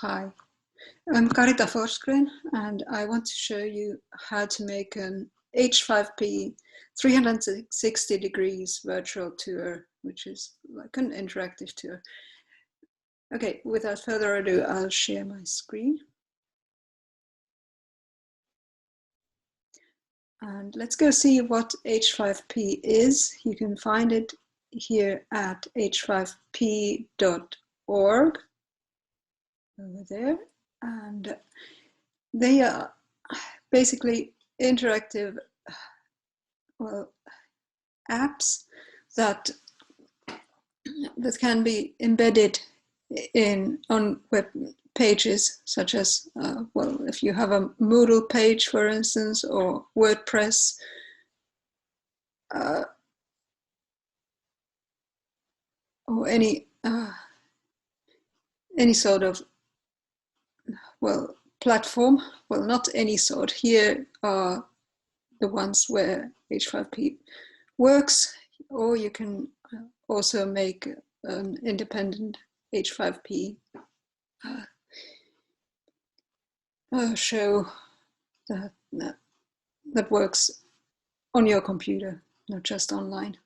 Hi, I'm Karita Forsgren, and I want to show you how to make an H5P 360 degrees virtual tour, which is like an interactive tour. Okay, without further ado, I'll share my screen. And let's go see what H5P is. You can find it here at h5p.org over there. And they are basically interactive apps that can be embedded on web pages, such as if you have a Moodle page, for instance, or WordPress, or any sort of platform. Well, not any sort. Here are the ones where H5P works, or you can also make an independent H5P show that works on your computer, not just online.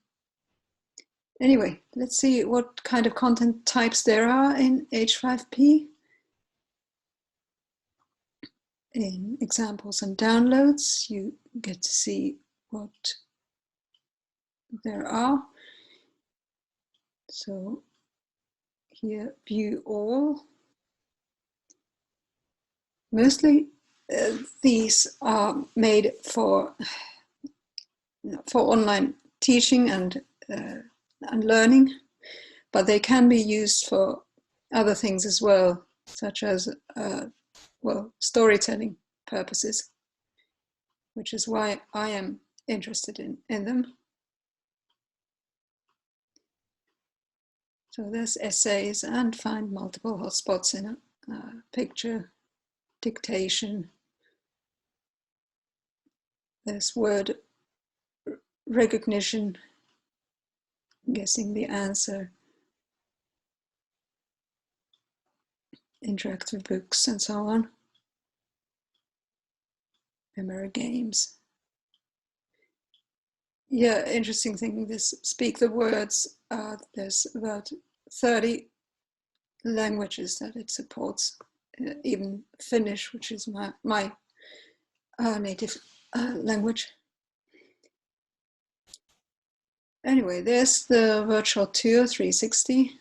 Anyway, let's see what kind of content types there are in H5P. In examples and downloads, you get to see what there are. So here, view all. Mostly these are made for online teaching and learning, but they can be used for other things as well, such as storytelling purposes, which is why I am interested in them. So there's essays and find multiple hotspots in a picture, dictation. There's word recognition, guessing the answer, interactive books, and so on. Memory games. Yeah, interesting thing, this speak the words, there's about 30 languages that it supports, even Finnish, which is my native language. Anyway, there's the virtual tour 360.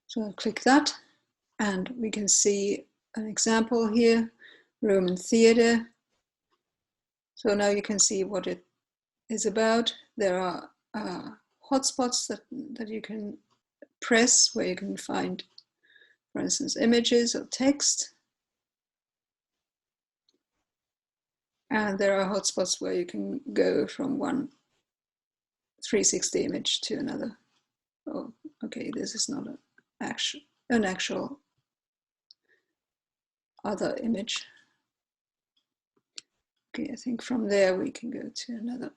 So I'll click that, and we can see an example here, Roman theater. So now you can see what it is about. There are hotspots that you can press, where you can find, for instance, images or text. And there are hotspots where you can go from one 360 image to another. Oh, okay, this is not an actual other image. Okay, I think from there we can go to another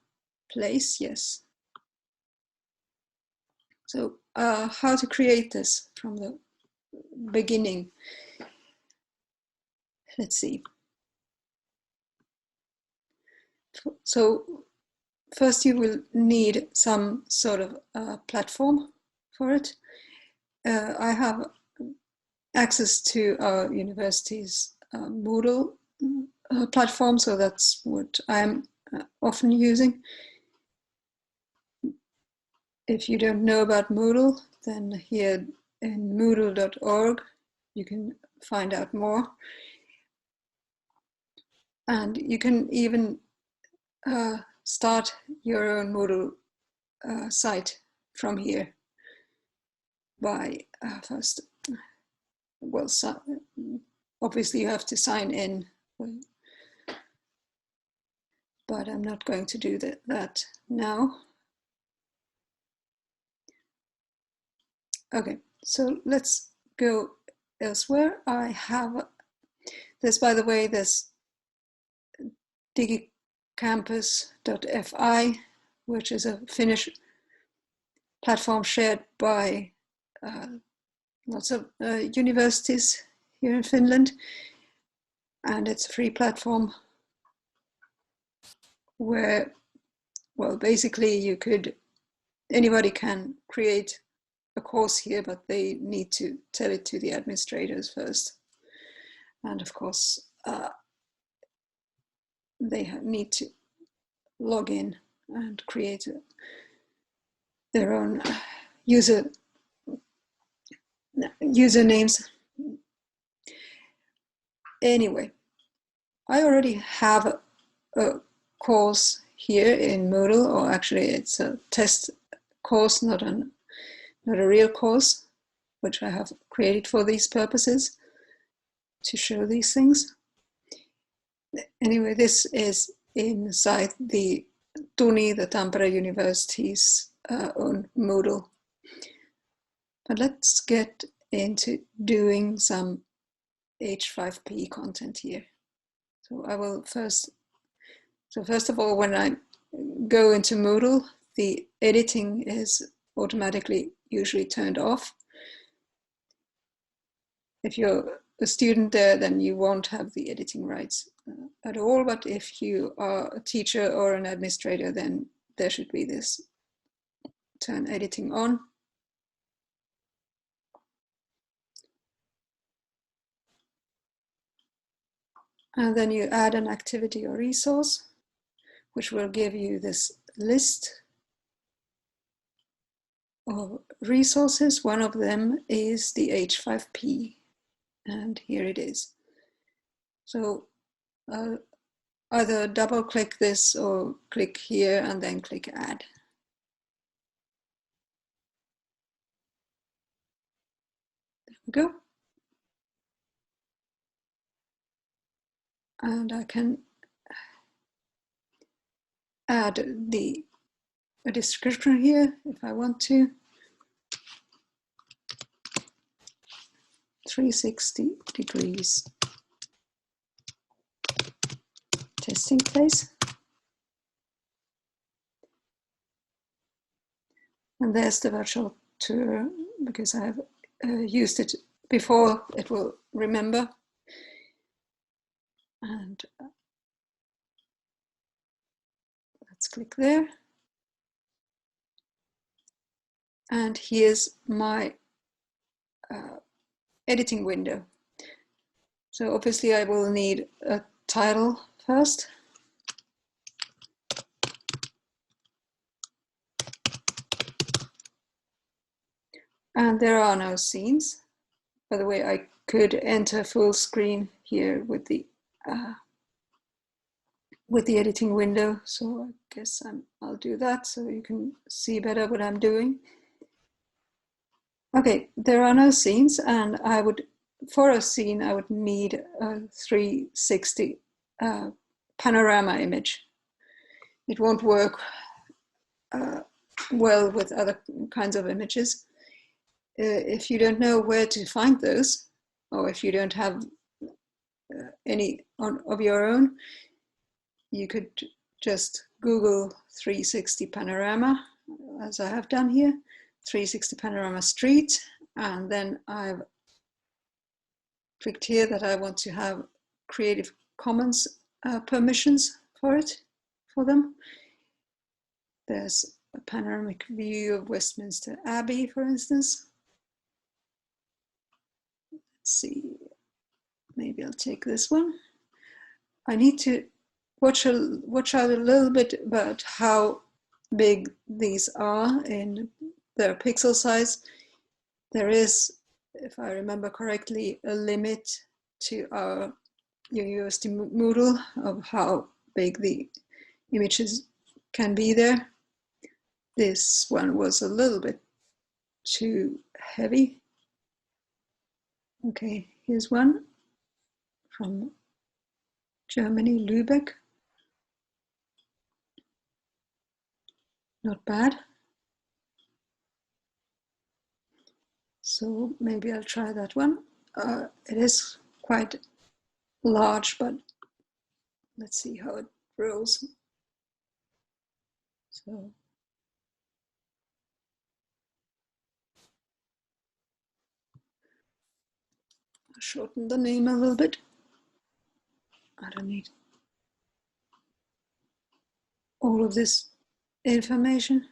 place, yes. So how to create this from the beginning? Let's see. So first you will need some sort of platform for it. I have access to our university's Moodle platform, so that's what I'm often using. If you don't know about Moodle, then here in moodle.org you can find out more. And you can even start your own Moodle site from here by first, obviously you have to sign in, but I'm not going to do that now. Okay, so let's go elsewhere. I have this, by the way, this digicampus.fi, which is a Finnish platform shared by lots of universities here in Finland, and it's a free platform where, well, basically anybody can create a course here, but they need to tell it to the administrators first. And of course, they need to log in and create their own usernames. Anyway, I already have a course here in Moodle, or actually it's a test course, not a real course, which I have created for these purposes to show these things. Anyway, this is inside the TUNI, the Tampere University's own Moodle. But let's get into doing some H5P content here. So I will first of all, when I go into Moodle, the editing is automatically usually turned off. If you're a student there, then you won't have the editing rights at all. But if you are a teacher or an administrator, then there should be this turn editing on. And then you add an activity or resource, which will give you this list of resources. One of them is the H5P, and here it is. So either double click this or click here and then click add. There we go. And I can add a description here if I want to. 360 degrees testing place. And there's the virtual tour, because I have used it before, it will remember. And let's click there. And here's my editing window. So obviously I will need a title first. And there are no scenes. By the way, I could enter full screen here with the editing window. So I guess I'll do that so you can see better what I'm doing. Okay, there are no scenes, and for a scene, I would need a 360 panorama image. It won't work well with other kinds of images. If you don't know where to find those, or if you don't have any of your own, you could just Google 360 panorama, as I have done here, 360 panorama street, and then I've clicked here that I want to have Creative Commons permissions for them. There's a panoramic view of Westminster Abbey, for instance. Let's see, maybe I'll take this one. I need to watch out a little bit about how big these are in their pixel size. There is, if I remember correctly, a limit to our university Moodle of how big the images can be there. This one was a little bit too heavy. Okay, here's one from Germany, Lübeck. Not bad. So maybe I'll try that one. It is quite large, but let's see how it rolls. So shorten the name a little bit. I don't need all of this information.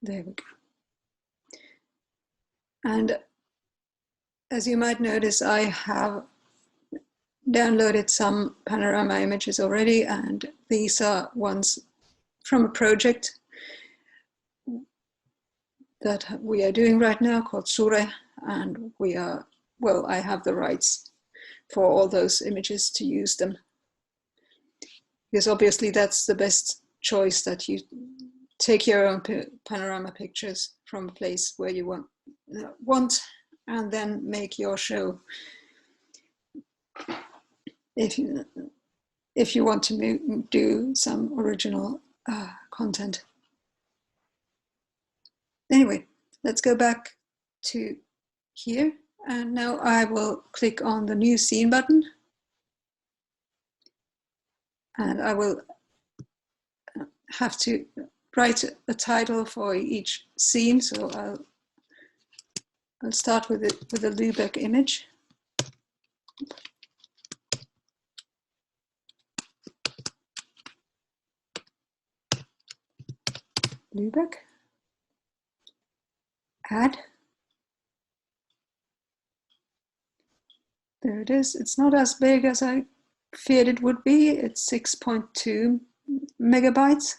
There we go. And as you might notice, I have downloaded some panorama images already, and these are ones from a project that we are doing right now called Sure, and we are, well, I have the rights for all those images to use them. Because obviously that's the best choice, that you take your own panorama pictures from a place where you want and then make your show. If you want to do some original content. Anyway, let's go back to here, and now I will click on the new scene button, and I will have to write a title for each scene. So I'll start with a Lübeck image. Lübeck. Add. There it is. It's not as big as I feared it would be. It's 6.2 megabytes.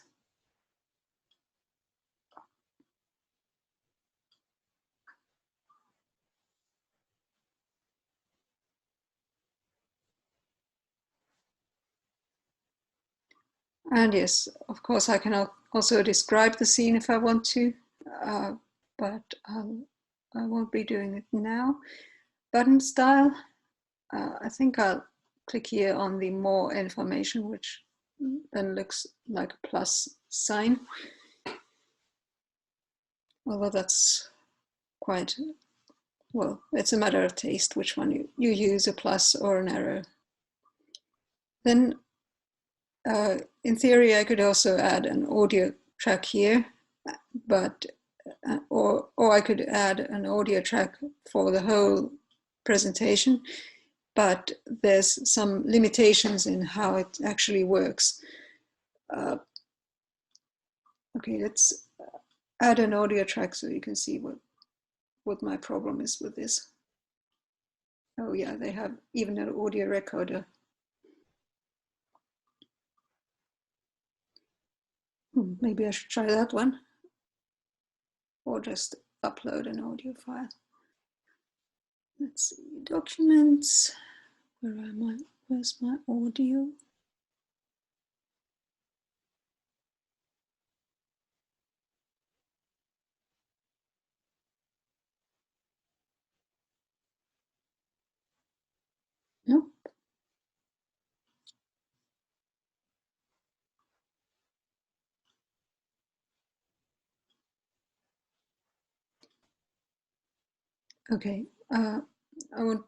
And yes, of course, I can also describe the scene if I want to, but I won't be doing it now. Button style, I think I'll click here on the more information, which then looks like a plus sign. Although that's quite, well, it's a matter of taste which one you use, a plus or an arrow. Then in theory, I could also add an audio track here, but or I could add an audio track for the whole presentation, but there's some limitations in how it actually works. Okay, let's add an audio track so you can see what my problem is with this. Oh yeah, they have even an audio recorder. Maybe I should try that one, or just upload an audio file. Let's see, documents. Where am I? Where's my audio? Nope. Okay, I won't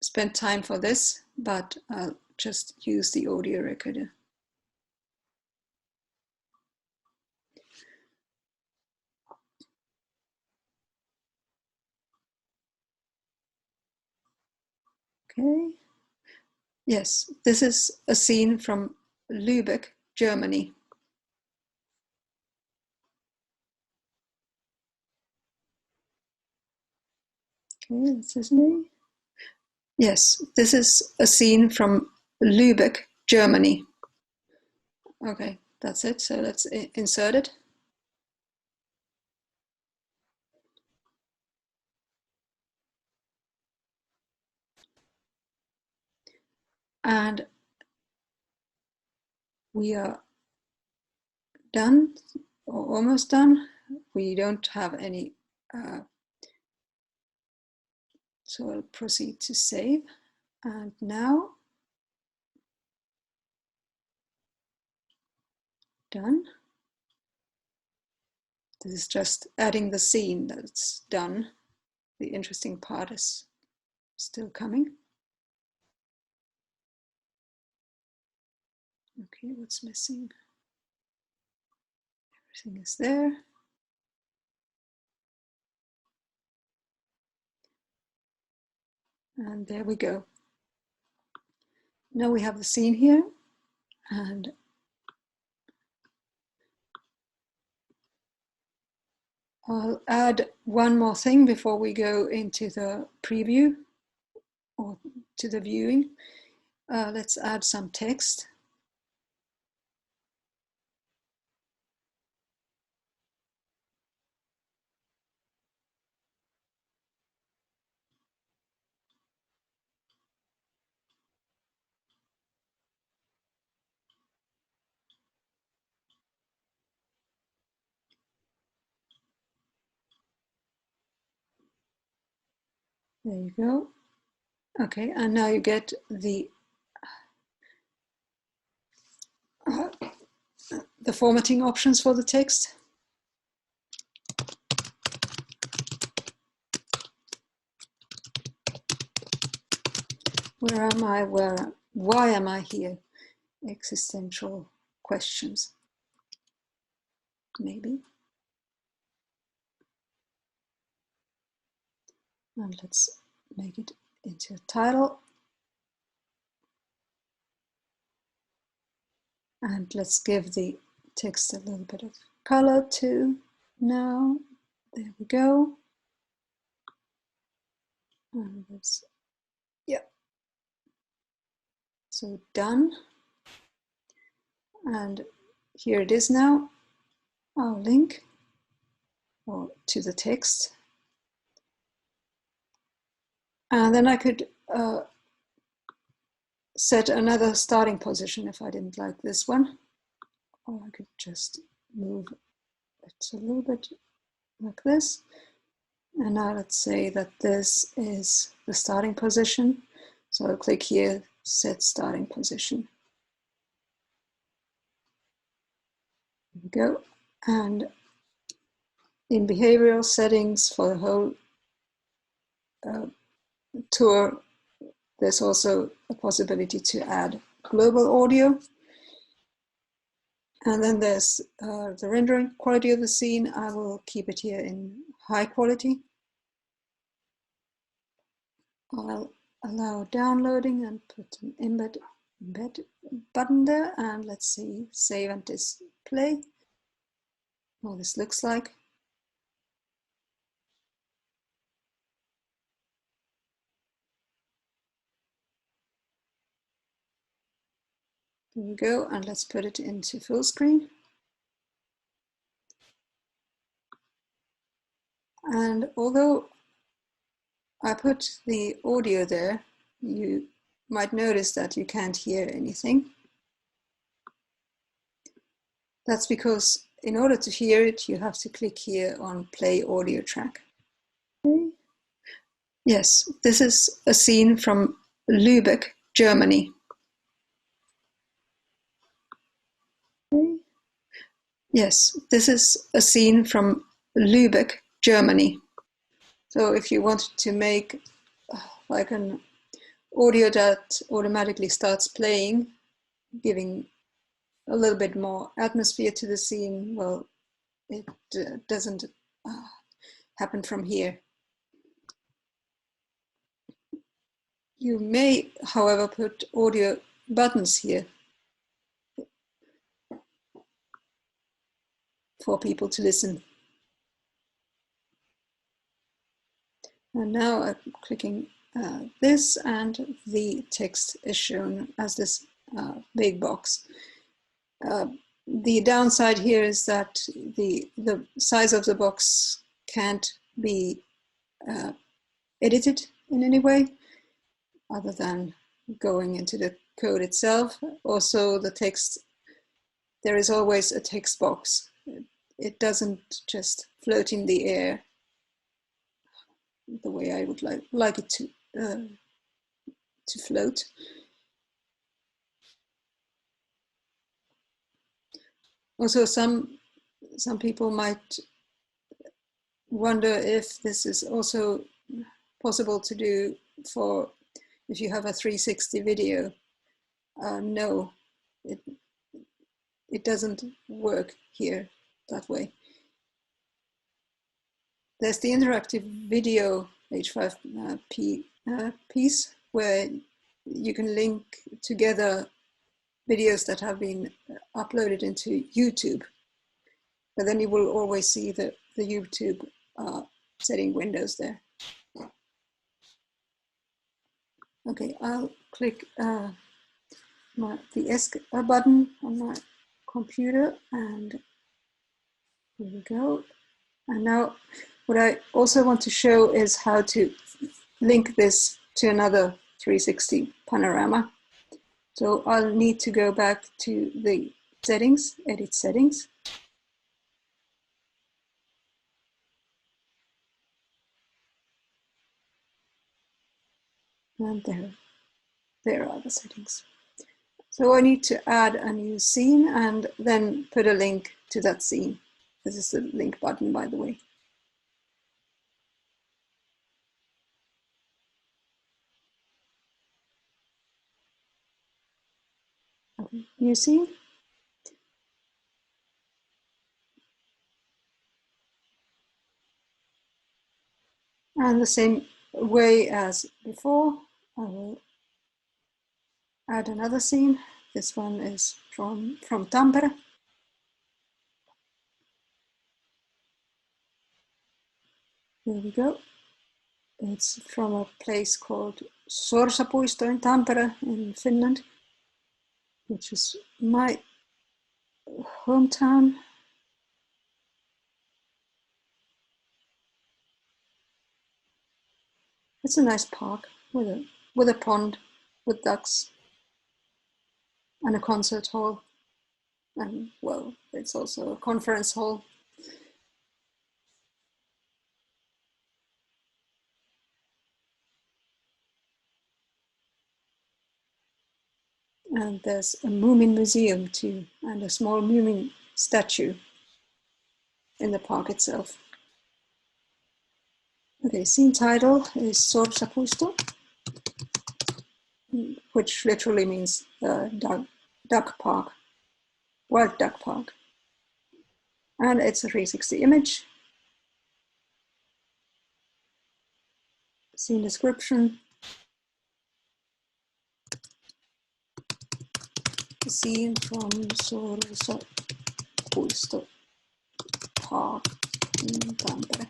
spend time for this, but I'll just use the audio recorder. Okay. Yes, this is a scene from Lübeck, Germany. Okay, this is me. Yes, this is a scene from Lübeck, Germany. Okay, that's it. So let's insert it. And we are done, or almost done. We don't have any, so I'll proceed to save. And now, done. This is just adding the scene that's done. The interesting part is still coming. Okay, what's missing? Everything is there. And there we go. Now we have the scene here, and I'll add one more thing before we go into the preview or to the viewing. Let's add some text. There you go. Okay, and now you get the formatting options for the text. Where am I? Why am I here? Existential questions. Maybe. And let's make it into a title. And let's give the text a little bit of color too. Now, there we go. And let's, yeah. So done. And here it is now, our link to the text. And then I could set another starting position if I didn't like this one. Or I could just move it a little bit like this. And now let's say that this is the starting position. So I'll click here, set starting position. There we go. And in behavioral settings for the whole tour, there's also a possibility to add global audio. And then there's the rendering quality of the scene. I will keep it here in high quality. I'll allow downloading and put an embed button there. And let's see, save and display. What this looks like. There we go, and let's put it into full screen. And although I put the audio there, you might notice that you can't hear anything. That's because in order to hear it, you have to click here on play audio track. Okay. Yes, this is a scene from Lübeck, Germany. Okay. Yes, this is a scene from Lübeck, Germany. So if you want to make like an audio that automatically starts playing, giving a little bit more atmosphere to the scene, well, it doesn't happen from here. You may, however, put audio buttons here for people to listen. And now I'm clicking this, and the text is shown as this big box. The downside here is that the size of the box can't be edited in any way other than going into the code itself. Also, the text, there is always a text box. It doesn't just float in the air the way I would like it to float. Also, some people might wonder if this is also possible to do for if you have a 360 video. No, it doesn't work here that way. There's the interactive video H5P piece where you can link together videos that have been uploaded into YouTube. But then you will always see the YouTube setting windows there. Okay, I'll click the ESC button on my computer, and here we go. And now what I also want to show is how to link this to another 360 panorama. So I'll need to go back to the settings, edit settings. And there are the settings. So I need to add a new scene and then put a link to that scene. This is the link button, by the way. Okay, new scene. And the same way as before, I will add another scene. This one is from Tampere. Here we go. It's from a place called Sorsapuisto in Tampere in Finland, which is my hometown. It's a nice park with a pond, with ducks, and a concert hall. And well, it's also a conference hall. And there's a Moomin museum too, and a small Moomin statue in the park itself. Okay, scene title is Sorsapuisto, which literally means duck park, wild duck park. And it's a 360 image. Scene description. The scene from Sorsapuisto Park in Tampere.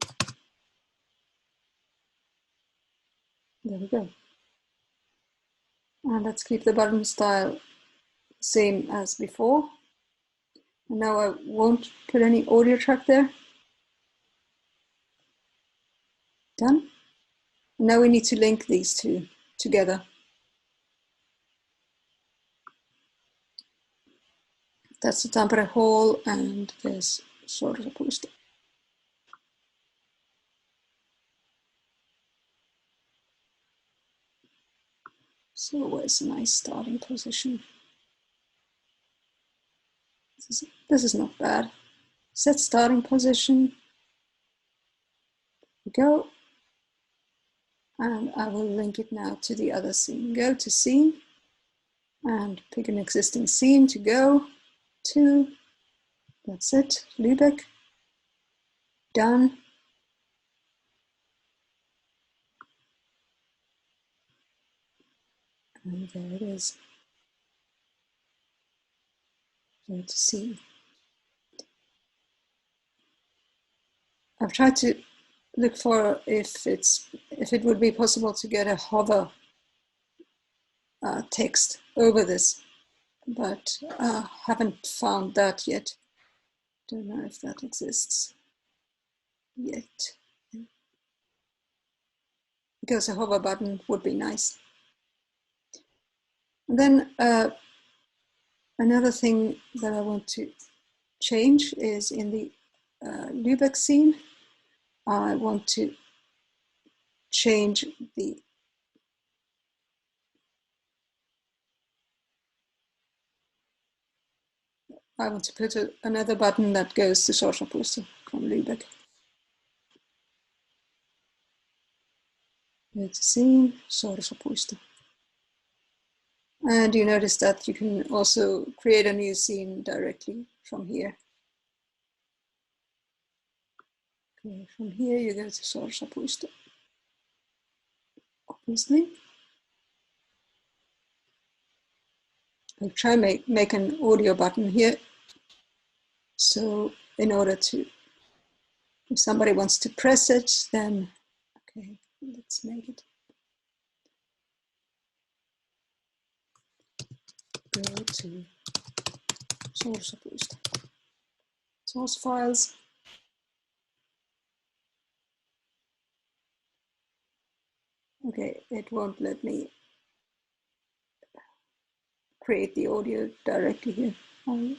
There we go. And let's keep the button style same as before. And now I won't put any audio track there. Done. And now we need to link these two together. That's the Tampere Hall, and there's Sorsapuisto. So where's a nice starting position? This is not bad. Set starting position. We go. And I will link it now to the other scene. Go to scene and pick an existing scene to go to. That's it, Lübeck. Done. And there it is. Go to scene. I've tried to look for if it would be possible to get a hover text over this, but haven't found that yet. Don't know if that exists yet. Because a hover button would be nice. And then another thing that I want to change is in the Lübeck scene. I want to change I want to put another button that goes to Sorsapuisto from Lübeck. Go to scene, Sorsapuisto. And you notice that you can also create a new scene directly from here. Okay, from here you go to Sorsapuisto. easily. I'll try make an audio button here. So in order to, if somebody wants to press it, then, okay, let's make it. Go to source files. Okay, it won't let me create the audio directly here. I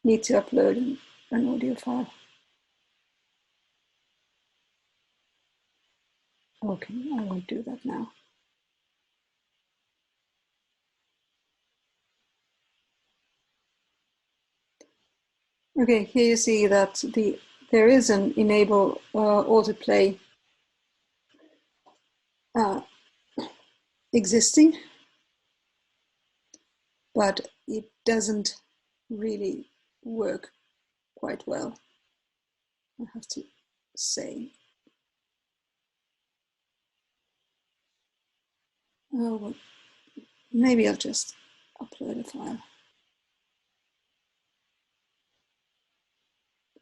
need to upload an audio file. Okay, I won't do that now. Okay, here you see that there is an enable autoplay existing, but it doesn't really work quite well, I have to say. Oh, well, maybe I'll just upload a file.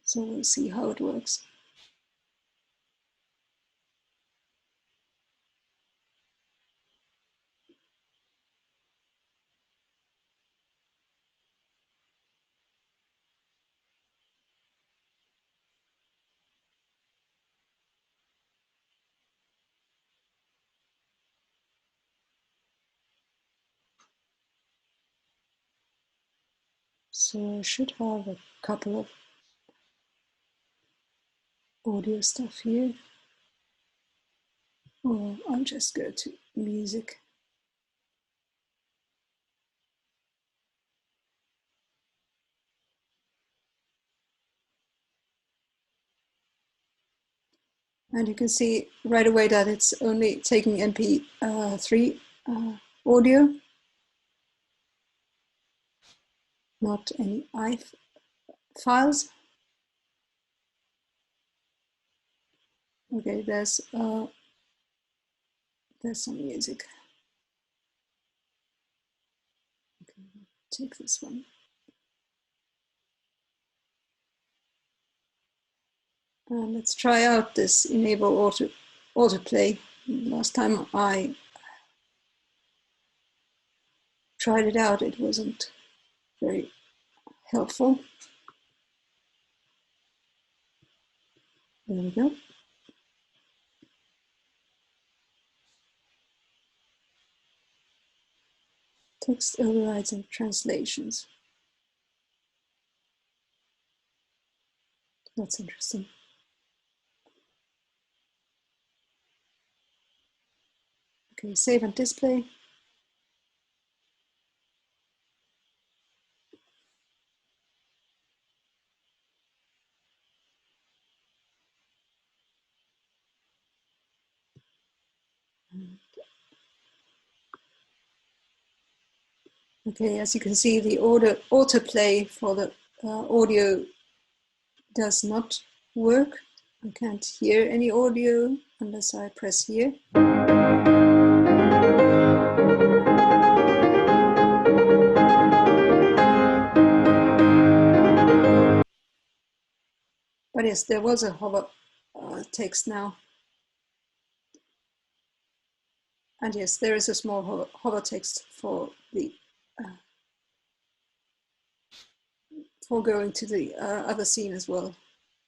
So we'll see how it works. So I should have a couple of audio stuff here. Or I'll just go to music. And you can see right away that it's only taking MP3 audio, not any I files. Okay, there's some music. Okay, take this one. And let's try out this enable autoplay. Last time I tried it out, it wasn't very helpful. There we go. Text overrides and translations. That's interesting. Okay, save and display. Okay, as you can see, the autoplay for the audio does not work. I can't hear any audio unless I press here. But yes, there was a hover text now. And yes, there is a small hover text for the for going to the other scene as well.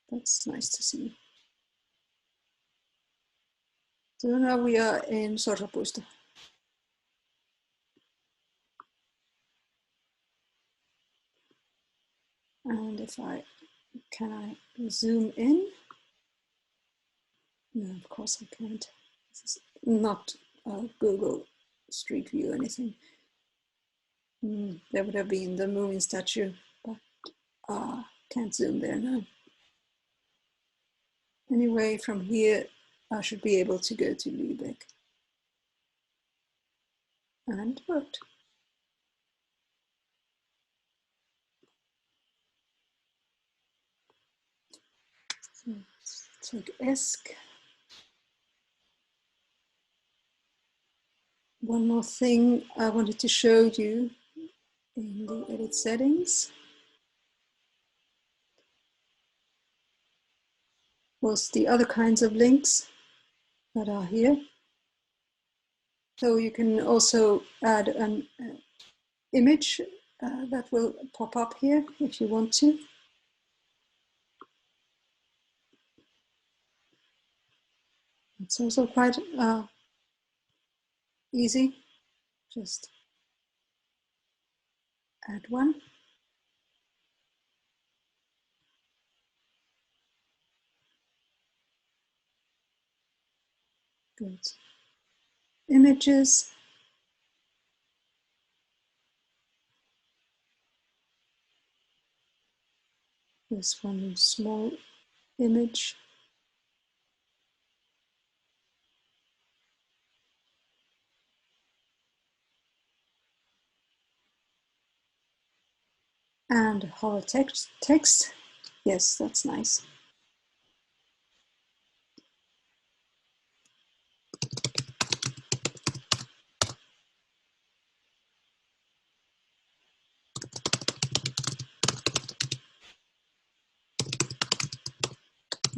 That's nice to see. So now we are in Sorsapuisto. And if can I zoom in? No, of course I can't. This is not Google Street View or anything. There would have been the moving statue, but can't zoom there now. Anyway, from here, I should be able to go to Lübeck. And it worked. So let's take ESC. One more thing I wanted to show you in the edit settings was the other kinds of links that are here. So you can also add an image that will pop up here if you want to. It's also quite easy. Just add one. Go to images. This one small image. And whole text. Yes, that's nice.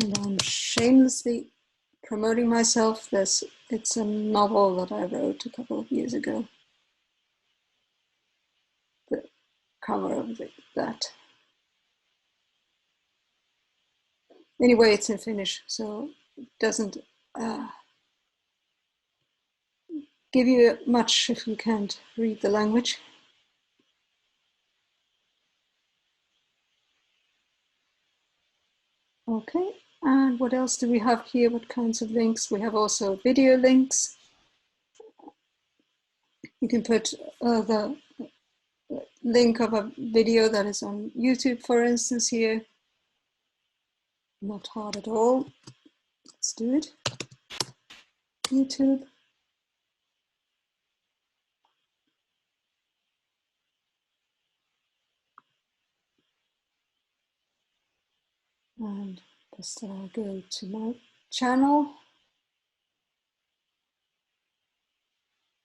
And I'm shamelessly promoting myself. It's a novel that I wrote a couple of years ago. The cover of that. Anyway, it's in Finnish, so it doesn't give you much if you can't read the language. Okay, and what else do we have here? What kinds of links? We have also video links. You can put the link of a video that is on YouTube, for instance, here. Not hard at all. Let's do it. YouTube. And just go to my channel.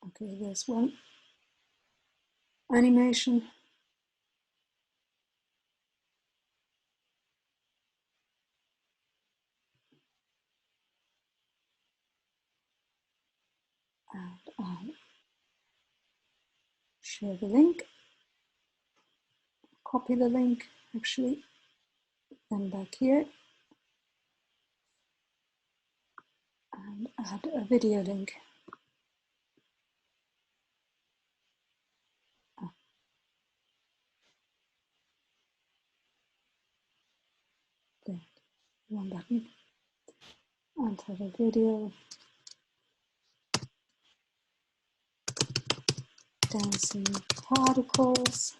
Okay, there's one animation. And I'll share the link. Copy the link, actually. Then back here. And add a video link. There, one button. And have a video. Dancing particles.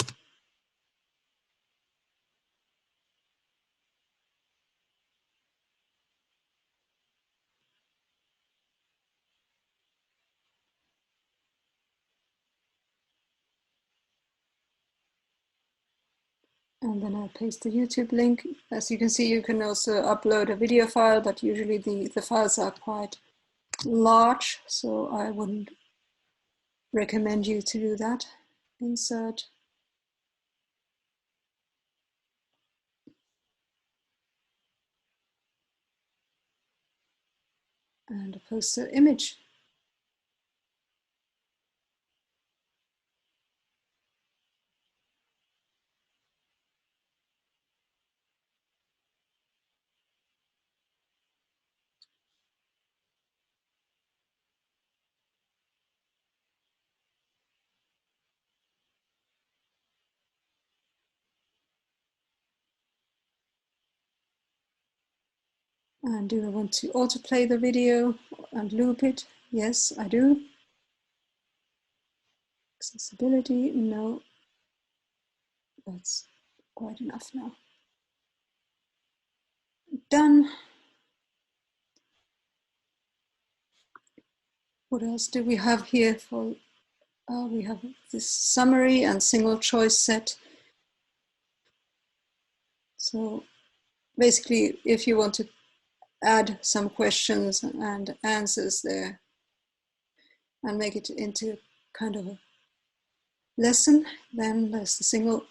And then I'll paste the YouTube link. As you can see, you can also upload a video file, but usually the files are quite large, so I wouldn't recommend you to do that. Insert. And a poster image. And do I want to autoplay the video and loop it? Yes, I do. Accessibility, no. That's quite enough now. Done. What else do we have here for? We have this summary and single choice set. So basically, if you want to add some questions and answers there, and make it into kind of a lesson, then there's the single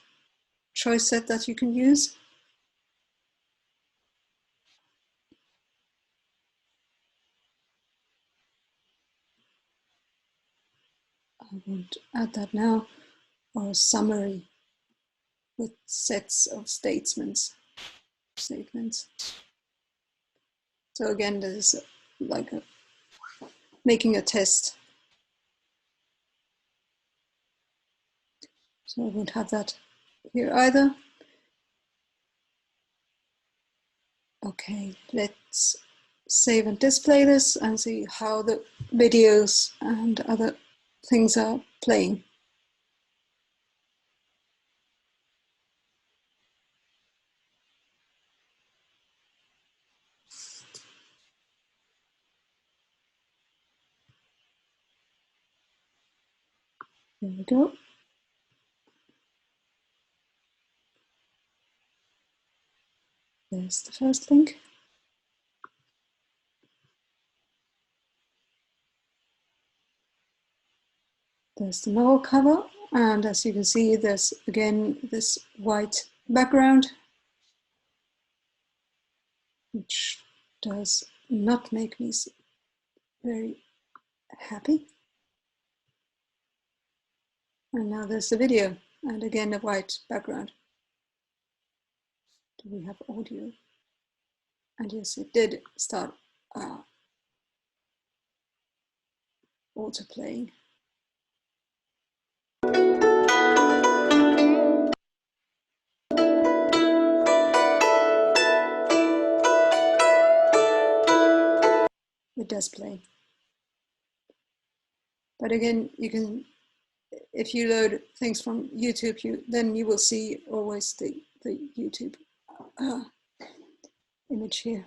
choice set that you can use. I won't add that now, or a summary with sets of statements. So again, this is like making a test. So I won't have that here either. Okay, let's save and display this and see how the videos and other things are playing. There we go. There's the first link. There's the novel cover, and as you can see, there's again this white background, which does not make me very happy. And now there's the video, and again a white background. Do we have audio? And yes, it did start auto playing. It does play. But again, you can, if you load things from YouTube, then you will see always the YouTube image here.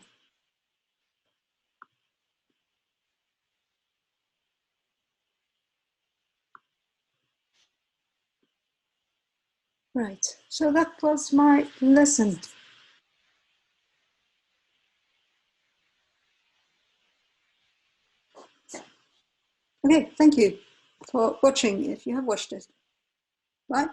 Right, so that was my lesson. Okay, thank you for watching if you have watched it. Bye.